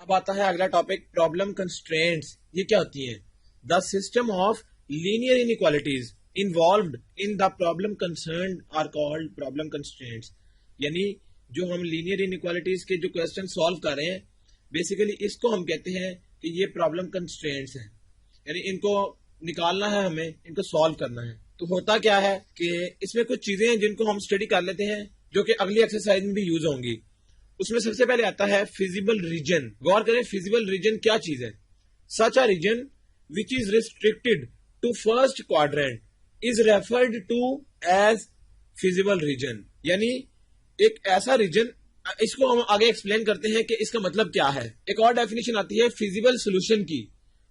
अब आता है अगला टॉपिक, प्रॉब्लम कंस्ट्रेंट्स। ये क्या होती हैं? The system of linear inequalities involved in the problem concern are called problem constraints. यानी जो हम लीनियर इनइक्वालिटीज के जो क्वेश्चन सॉल्व कर रहे हैं, बेसिकली इसको हम कहते हैं कि ये प्रॉब्लम कंस्ट्रेंट्स हैं। यानी इनको निकालना है, हमें इनको सॉल्व करना है। तो होता क्या है कि इसमें कुछ चीजें हैं जिनको हम स्टडी कर लेते हैं, जो कि अगली एक्सरसाइज में भी यूज होंगी। उसमें सबसे पहले आता है फिजिबल रीजन। गौर करें, फिजिबल रीजन क्या चीज है? Such a region which is restricted to first quadrant is referred to as feasible region. यानी एक ऐसा रीजन, इसको हम आगे एक्सप्लेन करते हैं कि इसका मतलब क्या है। एक और डेफिनेशन आती है फिजिबल सोल्यूशन की।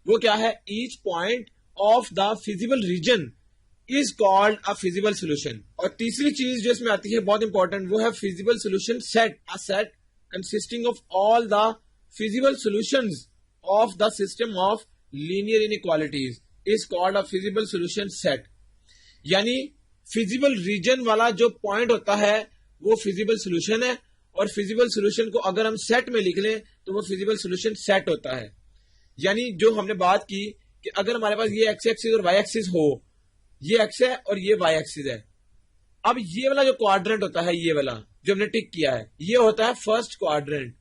वो क्या है? Each point of the feasible region is called a feasible solution. और तीसरी चीज जो इसमें आती है बहुत इंपॉर्टेंट, वो है feasible solution set. A set consisting of all the feasible solutions of the system of linear inequalities is called a feasible solution set. यानी फिजिबल रीजन वाला जो पॉइंट होता है वो फिजिबल सोल्यूशन है, और फिजिबल सोल्यूशन को अगर हम सेट में लिख लें तो वो फिजिबल सोल्यूशन सेट होता है। यानी जो हमने बात की कि अगर हमारे पास ये एक्स एक्सिस और वाई एक्सिस हो, ये एक्स है और ये वाई एक्सिस है। अब ये वाला जो क्वाड्रेंट होता है, ये वाला जो हमने टिक किया है, ये होता है फर्स्ट क्वाड्रेंट।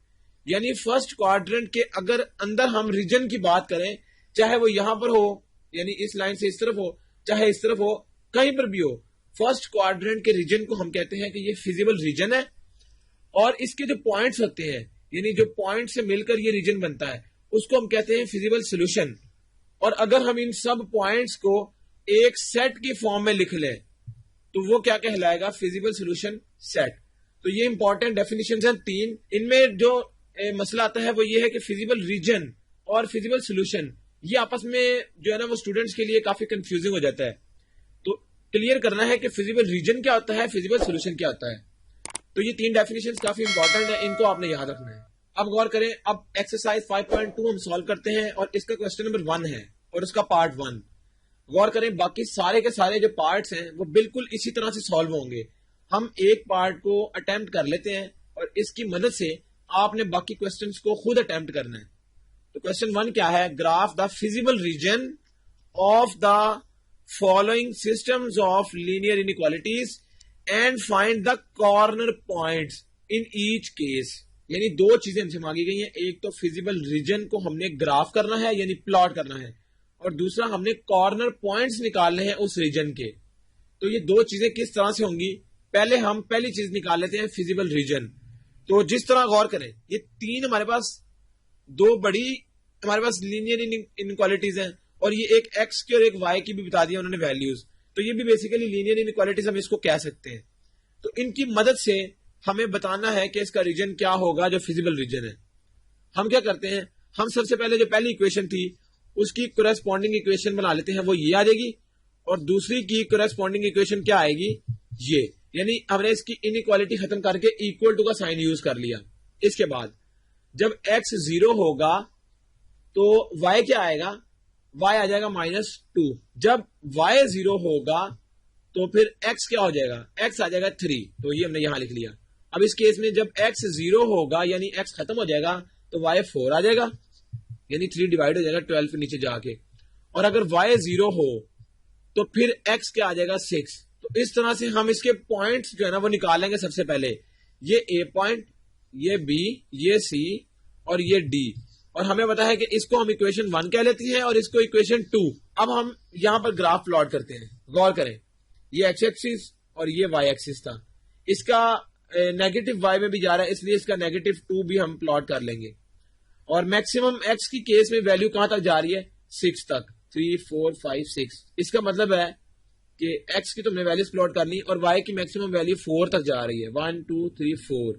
यानी फर्स्ट क्वाड्रेंट के अगर अंदर हम रीजन की बात करें, चाहे वो यहां पर हो, यानी इस लाइन से इस तरफ हो, चाहे इस तरफ हो, कहीं पर भी हो, फर्स्ट क्वाड्रेंट के रीजन को हम कहते हैं कि ये फिजिबल रीजन है। और इसके जो पॉइंट्स होते हैं, यानी जो पॉइंट से मिलकर ये रीजन बनता है, उसको हम कहते हैं फिजिबल सोल्यूशन। और अगर हम इन सब पॉइंट्स को एक सेट की फॉर्म में लिख लें तो वो क्या कहलाएगा? Feasible solution set. तो ये इंपॉर्टेंट डेफिनेशंस हैं तीन। इनमें जो मसला आता है वो ये है कि फिजिबल रीजन और फिजिबल सोल्यूशन ये आपस में जो है ना, वो स्टूडेंट्स के लिए काफी कंफ्यूजिंग हो जाता है। तो क्लियर करना है कि फिजिबल रीजन क्या होता है, फिजिबल सोल्यूशन क्या होता है। तो ये तीन डेफिनेशंस काफी इंपॉर्टेंट है, इनको आपने याद रखना है। अब गौर करें, अब एक्सरसाइज 5.2 हम सॉल्व करते हैं और इसका क्वेश्चन नंबर 1 है और उसका पार्ट 1। गौर करें, बाकी सारे के सारे जो पार्ट्स हैं वो बिल्कुल इसी तरह से सॉल्व होंगे। हम एक पार्ट को अटेम्प्ट कर लेते हैं और इसकी मदद से आपने बाकी क्वेश्चंस को खुद अटेम्प्ट करना है। तो क्वेश्चन 1 क्या है? Graph the feasible region of the following systems of linear inequalities and find the corner points in each case. यानी दो चीजें हमसे मांगी गई हैं। एक तो फिजिबल रीजन को हमने ग्राफ करना है, यानी प्लॉट करना है, और दूसरा हमने कॉर्नर पॉइंट्स निकालने हैं उस रीजन के। तो ये दो चीजें किस तरह से होंगी? पहले हम पहली चीज निकाल लेते हैं, फिजिबल रीजन। तो जिस तरह गौर करें, ये तीन हमारे पास दो बड़ी हमारे पास लीनियर इनइक्वालिटीज हैं, और ये एक एक्स की और एक वाई की भी बता दिया उन्होंने वैल्यूज। तो ये भी बेसिकली लीनियर इनइक्वालिटीज हम इसको कह सकते हैं। तो इनकी मदद से हमें बताना है कि इसका रीजन क्या होगा जो फिजिबल रीजन है। हम क्या करते हैं, हम सबसे पहले जो पहली इक्वेशन थी उसकी कोरेस्पॉन्डिंग इक्वेशन बना लेते हैं, वो ये आ जाएगी। और दूसरी की कोरेस्पॉन्डिंग इक्वेशन क्या आएगी? ये। यानी हमने इसकी इनइक्वालिटी खत्म करके इक्वल टू का साइन यूज कर लिया। इसके बाद जब x 0 होगा तो y क्या आएगा? y आ जाएगा -2। जब y 0 होगा तो फिर x क्या हो जाएगा? x आ जाएगा 3। तो ये हमने यहां लिख लिया। अब इस केस में जब x 0 होगा यानी x खत्म हो जाएगा तो y 4 आ जाएगा, यानी 3 डिवाइड हो जाएगा 12 पे नीचे जाके। और अगर y 0 हो तो फिर x क्या आ जाएगा? 6। तो इस तरह से हम इसके पॉइंट्स जो है ना वो निकालेंगे। सबसे पहले ये a पॉइंट, ये b, ये c और ये d। और हमें पता है कि इसको हम इक्वेशन 1 कह लेते हैं और इसको इक्वेशन 2। अब हम यहां पर ग्राफ प्लॉट करते हैं। गौर करें, ये एक्स एक्सिस और ये वाई एक्सिस था। इसका नेगेटिव वाई में भी जा रहा है, इसलिए इसका -2 भी हम प्लॉट कर लेंगे। और मैक्सिमम एक्स की केस में वैल्यू कहां तक जा रही है? 6 तक। 3, 4, 5, 6। इसका मतलब है कि एक्स की तो हमने वैल्यूज प्लॉट कर ली और वाई की मैक्सिमम वैल्यू 4 तक जा रही है। 1, 2, 3, 4।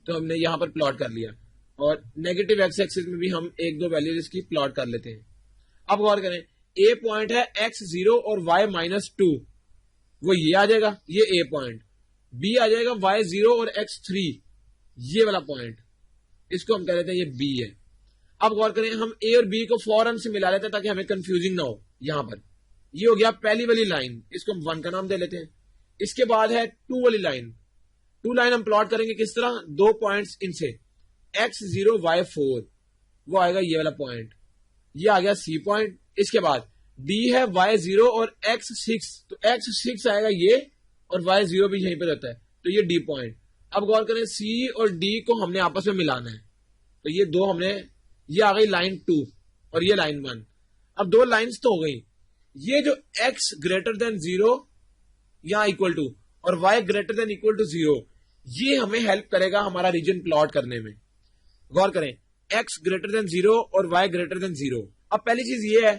तो हमने यहां पर प्लॉट कर लिया। और नेगेटिव एक्स एक्सिस में भी हम 1-2 वैल्यूज इसकी प्लॉट कर लेते हैं। अब गौर करें, ए पॉइंट है x 0 और y -2, वो ये आ जाएगा, ये ए पॉइंट। बी आ जाएगा y 0 और x 3, ये वाला पॉइंट, इसको हम कह लेते हैं ये बी है। अब गौर करें, हम ए और बी को फौरन से मिला लेते हैं ताकि हमें कंफ्यूजिंग ना हो। यहां पर ये हो गया पहली वाली लाइन, इसको हम 1 का नाम दे लेते हैं। इसके बाद है 2 वाली लाइन। 2 लाइन हम प्लॉट करेंगे किस तरह? 2 पॉइंट्स इनसे x 0 y 4। वो आएगा ये वाला पॉइंट, ये आ गया सी पॉइंट। इसके बाद डी है y0 और x6, तो x6 आएगा ये और y0 भी यहीं पे रहता है, तो ये डी पॉइंट। अब गौर करें सी और डी को हमने आपस में मिलाना है, तो ये दो हमने, ये आ गई लाइन 2 और ये लाइन 1। अब दो लाइंस तो हो गई। ये जो x ग्रेटर देन 0 या इक्वल टू और y greater than equal to 0, ये हमें हेल्प करेगा हमारा रीजन प्लॉट करने में। गौर करें x ग्रेटर देन 0 और y ग्रेटर देन 0। अब पहली चीज ये है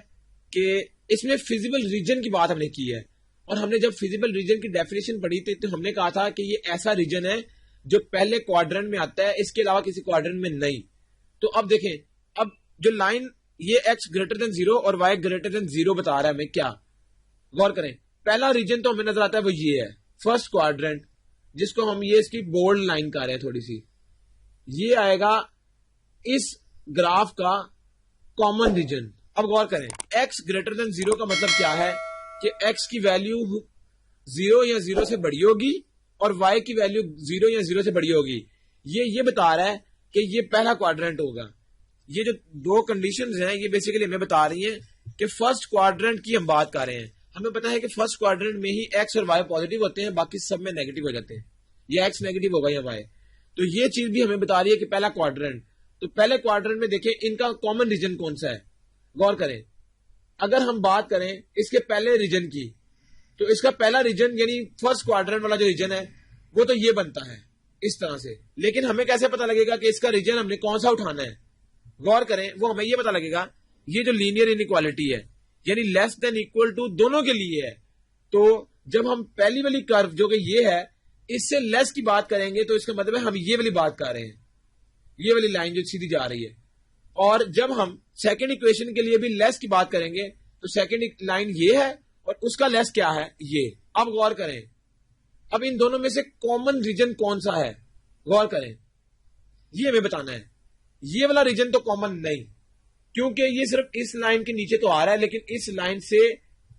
कि इसमें फिजिबल रीजन की बात हमने की है, और हमने जब फिजिबल रीजन की डेफिनेशन पढ़ी थी तो हमने कहा था कि ये ऐसा रीजन है जो पहले क्वाड्रेंट में आता है, इसके अलावा किसी क्वाड्रेंट में नहीं। तो अब देखें, अब जो लाइन ये x ग्रेटर देन 0 और y ग्रेटर देन 0 बता रहा है हमें क्या। गौर करें पहला रीजन तो हमें नजर आता है वो ये है फर्स्ट क्वाड्रेंट, जिसको हम ये इसकी बोल्ड लाइन कर रहे हैं थोड़ी सी, ये आएगा इस ग्राफ का कॉमन रीजन। अब गौर करें x ग्रेटर देन 0 का मतलब क्या है कि x की वैल्यू 0 या 0 से बड़ी होगी और y की वैल्यू 0 या 0 से बड़ी होगी। ये बता रहा है कि ये पहला क्वाड्रेंट होगा। ये जो दो कंडीशंस हैं ये बेसिकली हमें बता रही हैं कि फर्स्ट क्वाड्रेंट की हम बात कर रहे हैं। हमें पता है कि फर्स्ट क्वाड्रेंट में ही x और y पॉजिटिव होते हैं, बाकी सब में नेगेटिव हो जाते हैं, या x नेगेटिव होगा या y। तो ये चीज भी हमें बता रही है कि पहला क्वाड्रेंट, तो पहले क्वाड्रेंट में देखें इनका कॉमन रीजन कौन सा है। गौर करें अगर हम बात करें इसके पहले रीजन की, तो इसका पहला रीजन यानी फर्स्ट क्वाड्रेंट वाला जो रीजन है वो तो ये बनता है इस तरह से। लेकिन हमें कैसे पता लगेगा कि इसका रीजन हमने कौन सा उठाना है। गौर करें वो हमें ये पता लगेगा, ये जो लीनियर इनइक्वालिटी है यानी लेस देन इक्वल टू दोनों के लिए है। तो जब हम पहली वाली कर्व जो कि ये है इससे लेस की बात करेंगे तो इसका मतलब है हम ये वाली बात कर रहे हैं, ये वाली लाइन जो सीधी जा रही है। और जब हम सेकंड इक्वेशन के लिए भी लेस की बात करेंगे तो सेकंड लाइन ये है और उसका लेस क्या है ये। अब गौर करें अब इन दोनों में से कॉमन रीजन कौन सा है। गौर करें ये हमें बताना है। ये वाला रीजन तो कॉमन नहीं, क्योंकि ये सिर्फ इस लाइन के नीचे तो आ रहा है लेकिन इस लाइन से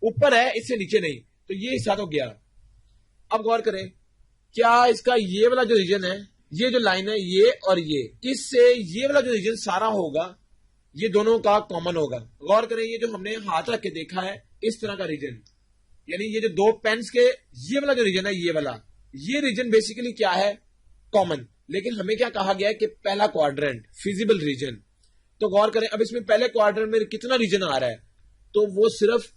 ऊपर है, इससे नीचे नहीं, तो ये हिस्सा तो गया। अब गौर करें क्या इसका ये वाला जो रीजन है, ये जो लाइन है ये और ये, इससे ये वाला जो रीजन सारा होगा ये दोनों का कॉमन होगा। गौर करें ये जो हमने हाथ रख के देखा है इस तरह का रीजन, यानी ये जो दो पेन्स के ये वाला जो रीजन है ये वाला, ये रीजन बेसिकली क्या है कॉमन। लेकिन हमें क्या कहा गया है कि पहला क्वाड्रेंट फिजिबल रीजन। तो गौर करें अब इसमें पहले क्वाड्रेंट में कितना रीजन आ रहा है, तो वो सिर्फ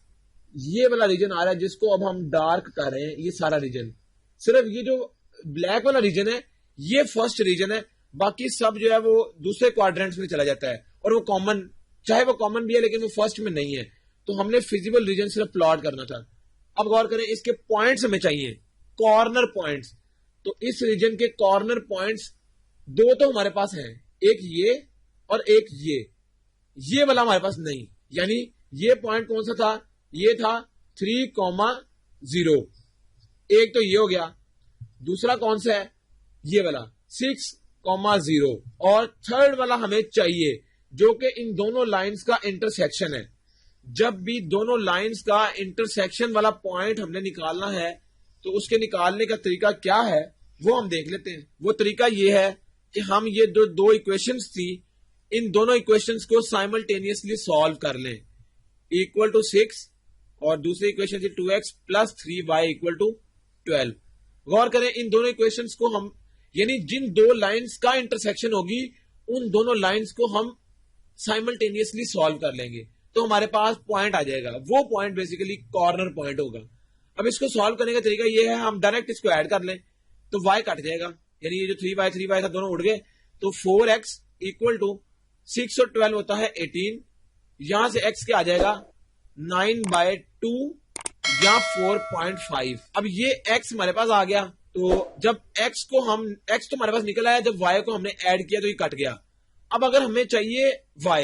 ये वाला रीजन आ रहा है जिसको अब हम डार्क कर रहे हैं। ये सारा रीजन, सिर्फ ये जो ब्लैक वाला रीजन है ये फर्स्ट रीजन है, बाकी सब जो है वो दूसरे क्वाड्रेंट्स में चला जाता है और वो कॉमन, चाहे वो कॉमन भी है लेकिन वो फर्स्ट में नहीं है। तो हमने फिजिबल रीजन सिर्फ प्लॉट करना था। अब गौर करें इसके पॉइंट्स हमें चाहिए, कॉर्नर पॉइंट्स। तो इस रीजन के कॉर्नर पॉइंट्स दो तो हमारे पास हैं, एक ये और एक ये वाला हमारे पास नहीं। यानी ये पॉइंट कौन सा था, ये था 3,0। एक तो ये हो गया, दूसरा कौन सा है ये वाला 6,0, और थर्ड वाला हमें चाहिए जो कि इन दोनों लाइंस का इंटरसेक्शन है। जब भी दोनों लाइंस का इंटरसेक्शन वाला पॉइंट हमने निकालना है तो उसके निकालने का तरीका क्या है वो हम देख लेते हैं। वो तरीका ये है कि हम ये दो इक्वेशंस थी, इन दोनों इक्वेशंस को साइमल्टेनियसली सॉल्व कर लें। इक्वल टू 6 और दूसरी इक्वेशन थी 2x plus 3y equal to 12। गौर करें इन दोनों इक्वेशंस को हम, यानी जिन दो लाइंस का इंटरसेक्शन होगी उन दोनों लाइंस को हम साइमल्टेनियसली सॉल्व कर लेंगे तो हमारे पास पॉइंट आ जाएगा। वो पॉइंट बेसिकली कॉर्नर पॉइंट होगा। अब इसको सॉल्व करने का तरीका ये है, हम डायरेक्ट इसको ऐड कर लें तो y कट जाएगा, यानी ये जो 3y था दोनों उड़ गए, तो 4x इक्वल टू 6 और 12 होता है 18। यहां से x क्या आ जाएगा 9/2 या 4.5। अब ये x हमारे पास आ गया, तो जब x तो हमारे पास निकल आया, जब y को हमने ऐड किया तो ये कट गया। अब अगर हमें चाहिए y,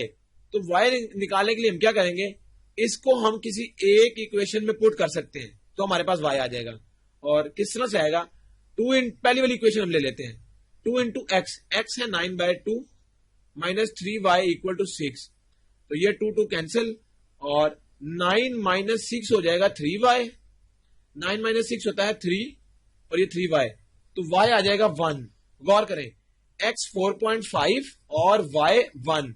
तो y निकालने के लिए हम क्या करेंगे, इसको हम किसी एक इक्वेशन में पुट कर सकते हैं तो हमारे पास y आ जाएगा। और किस तरह से आएगा, पहली वाली इक्वेशन हम ले लेते हैं, 2 इंटू x है 9/2 माइनस 3y इक्वल टू 6, तो ये 2 कैंसिल और 9 माइनस 6 हो जाएगा 3y। 9 माइनस 6 होता है 3 और ये 3y, तो y आ जाएगा 1। गौर करें x 4.5 और y 1,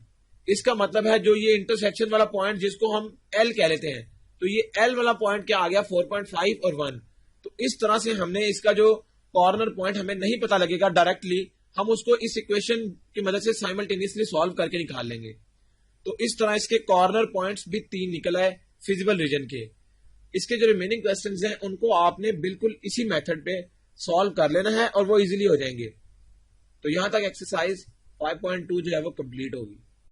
इसका मतलब है जो ये इंटरसेक्शन वाला पॉइंट जिसको हम एल कह लेते हैं, तो ये एल वाला पॉइंट क्या आ गया 4.5 और 1। तो इस तरह से हमने इसका जो कॉर्नर पॉइंट हमें नहीं पता लगेगा डायरेक्टली, हम उसको इस इक्वेशन की मदद से साइमल्टेनियसली सॉल्व करके निकाल लेंगे। तो इस तरह इसके कॉर्नर पॉइंट्स भी 3 निकल आए फिजिबल रीजन के। इसके जो रिमेनिंग क्वेश्चंस हैं उनको आपने बिल्कुल इसी मेथड पे सॉल्व कर लेना है और वो इजीली हो जाएंगे। तो यहां तक एक्सरसाइज 5.2 जो है वो कंप्लीट होगी।